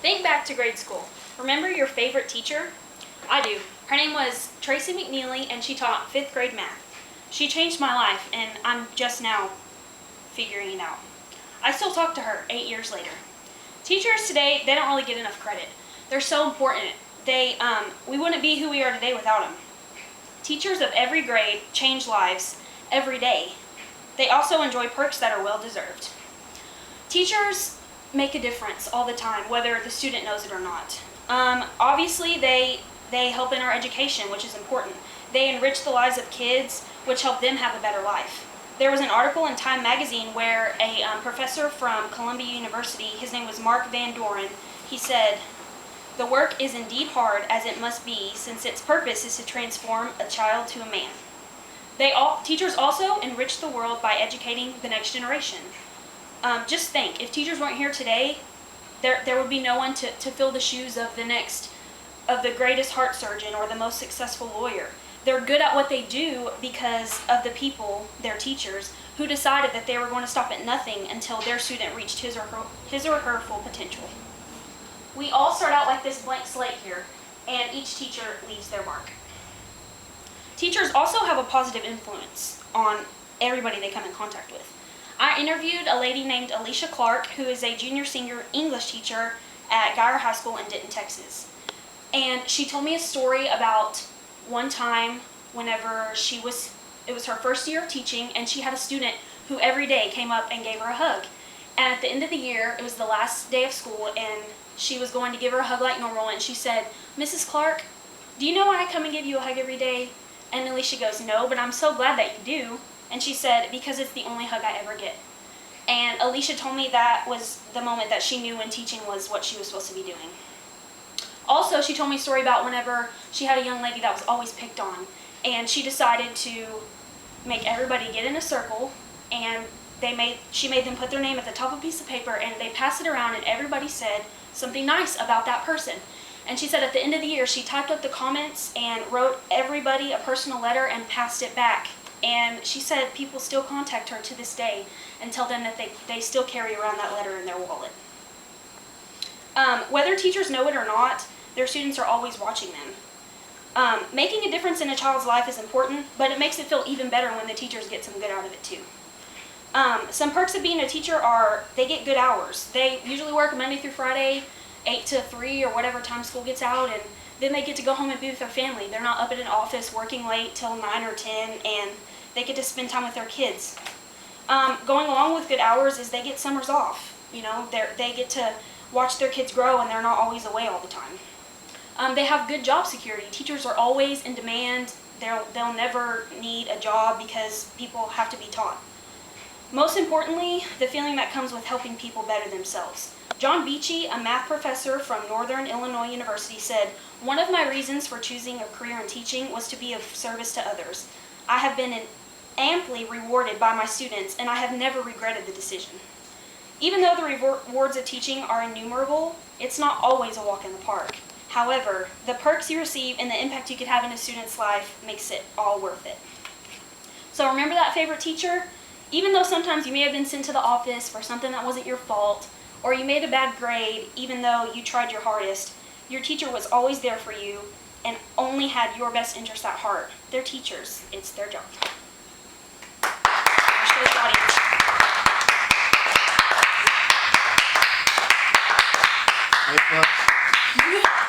Think back to grade school. Remember your favorite teacher? I do. Her name was Tracy McNeely, and she taught 5th grade math. She changed my life, and I'm just now figuring it out. I still talk to her 8 years later. Teachers today, they don't really get enough credit. They're so important. We wouldn't be who we are today without them. Teachers of every grade change lives every day. They also enjoy perks that are well deserved. Teachers make a difference all the time, whether the student knows it or not. Obviously, they help in our education, which is important. They enrich the lives of kids, which help them have a better life. There was an article in Time magazine where a professor from Columbia University, his name was Mark Van Doren, he said, "The work is indeed hard as it must be, since its purpose is to transform a child to a man." Teachers also enrich the world by educating the next generation. Just think, if teachers weren't here today, there would be no one to fill the shoes of the greatest heart surgeon or the most successful lawyer. They're good at what they do because of the people, their teachers, who decided that they were going to stop at nothing until their student reached his or her full potential. We all start out like this blank slate here, and each teacher leaves their mark. Teachers also have a positive influence on everybody they come in contact with. I interviewed a lady named Alicia Clark, who is a junior-senior English teacher at Geyer High School in Denton, Texas. And she told me a story about one time whenever it was her first year of teaching, and she had a student who every day came up and gave her a hug. And at the end of the year, it was the last day of school, and she was going to give her a hug like normal, and she said, "Mrs. Clark, do you know why I come and give you a hug every day?" And Alicia goes, "No, but I'm so glad that you do." And she said, "Because it's the only hug I ever get." And Alicia told me that was the moment that she knew when teaching was what she was supposed to be doing. Also, she told me a story about whenever she had a young lady that was always picked on, and she decided to make everybody get in a circle, and she made them put their name at the top of a piece of paper, and they passed it around, and everybody said something nice about that person. And she said at the end of the year, she typed up the comments and wrote everybody a personal letter and passed it back. And she said people still contact her to this day and tell them that they still carry around that letter in their wallet. Whether teachers know it or not, their students are always watching them. Making a difference in a child's life is important, but it makes it feel even better when the teachers get some good out of it too. Some perks of being a teacher are they get good hours. They usually work Monday through Friday, 8 to 3 or whatever time school gets out, and then they get to go home and be with their family. They're not up at an office working late till 9 or 10, and they get to spend time with their kids. Going along with good hours is they get summers off. You know, they get to watch their kids grow, and they're not always away all the time. They have good job security. Teachers are always in demand. They'll never need a job because people have to be taught. Most importantly, the feeling that comes with helping people better themselves. John Beachy, a math professor from Northern Illinois University, said, "One of my reasons for choosing a career in teaching was to be of service to others. I have been amply rewarded by my students, and I have never regretted the decision." Even though the rewards of teaching are innumerable, it's not always a walk in the park. However, the perks you receive and the impact you could have in a student's life makes it all worth it. So remember that favorite teacher? Even though sometimes you may have been sent to the office for something that wasn't your fault, or you made a bad grade even though you tried your hardest, your teacher was always there for you and only had your best interest at heart. They're teachers. It's their job. Thanks,